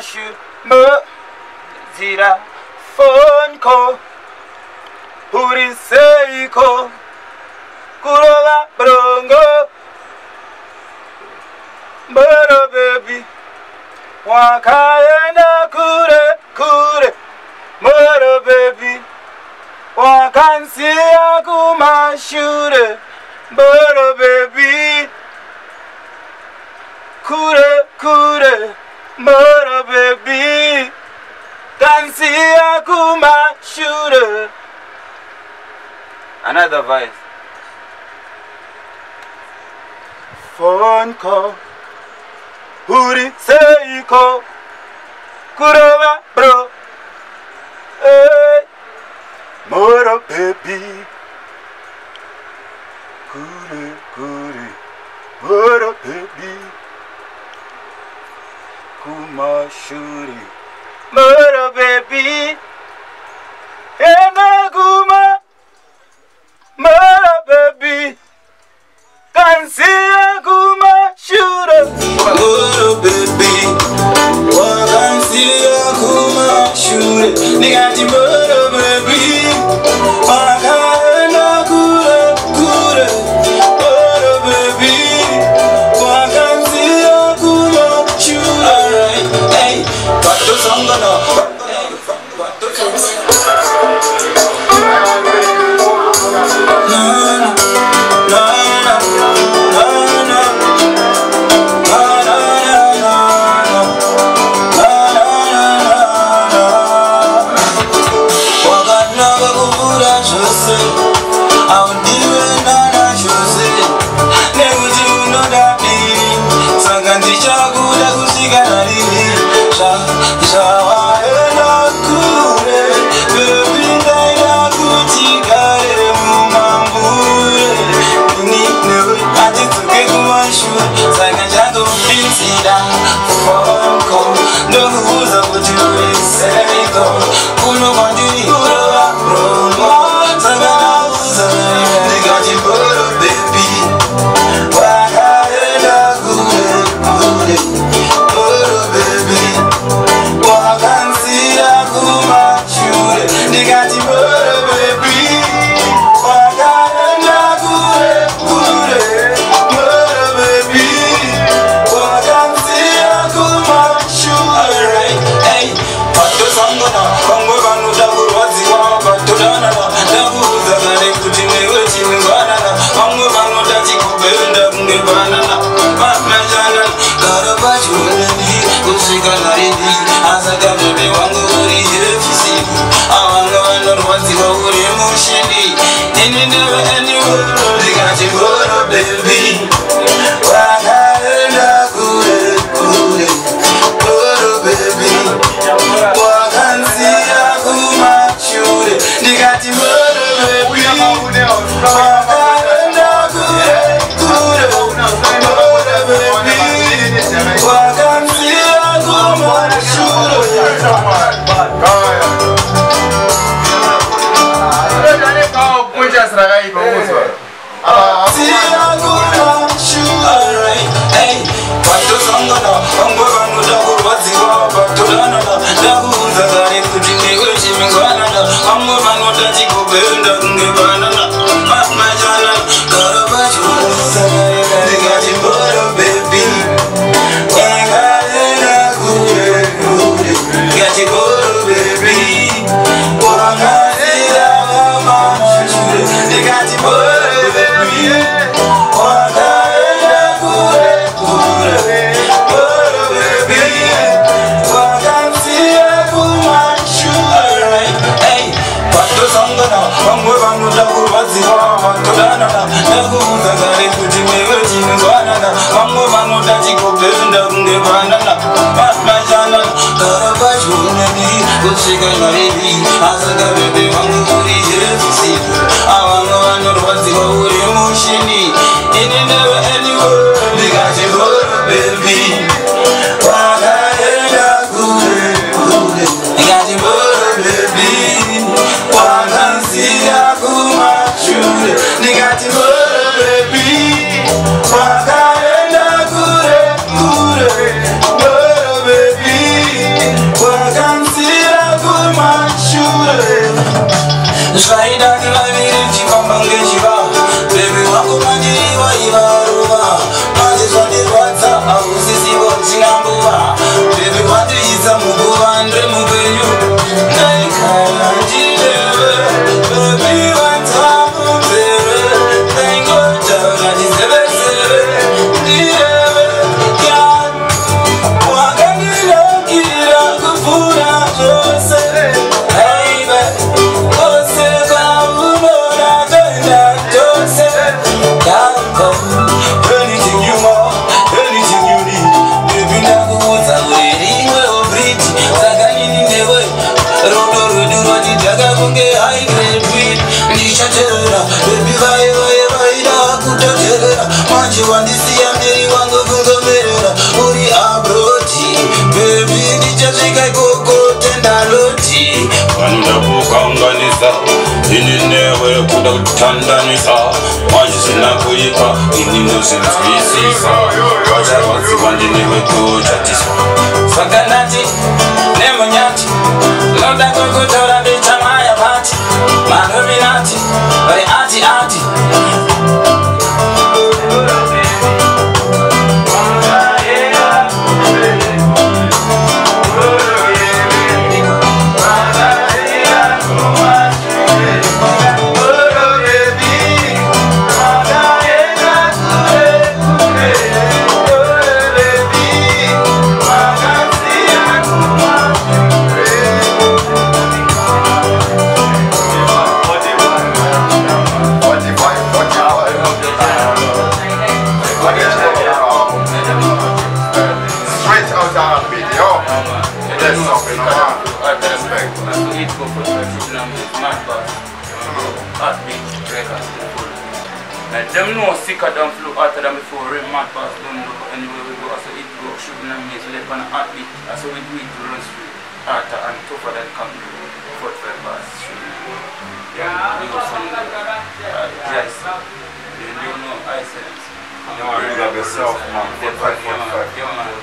shoot zira phone call uri seiko kurola brongo Moro baby wakaenda kure kure Moro baby wakansia kumashure Moro baby kure kure Moro baby kansia kumashure. Another voice. Phone call Uri seiko Kurova bro hey. Moro baby Kure kure Moro baby Kumashuri Moro baby Ena kuma Moro baby Kansia kumashuri Moro baby Wakansia kumashuri Nigati moro baby Wakana kure kure Moro baby Wakansia kumashuri. Alright, hey, Pato Sangana Pato wandisiya mberi wangu kungomerera uri abroti baby ndichasvika ikoko tendaloti vanoda kukaunganisa ini newe kuda kutandanisa manje zina kuipa ini ndozinzwisisa vachavaziva ndinewe kuchatiswa saka ndati nemunyati loda kukutora ndichamaya pati manominati vari ati them know sicker than flu after them before rain mad pass don't do anyway we go also eat go shooting and maize left on a hot beat. That's how we do it to run straight harder and tougher than come to 45 bars straight. Yeah, we go some yes. You know I sense. You know you love yourself man. 45. Yeah man,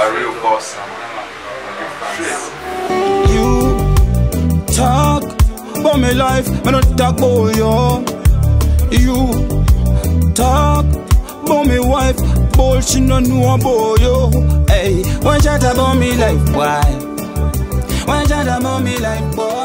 a real boss man. You talk about my life, I don't talk about you. You talk about my wife, but she don't know about you. Hey, one chat about me life, why? One chat about me life, boy.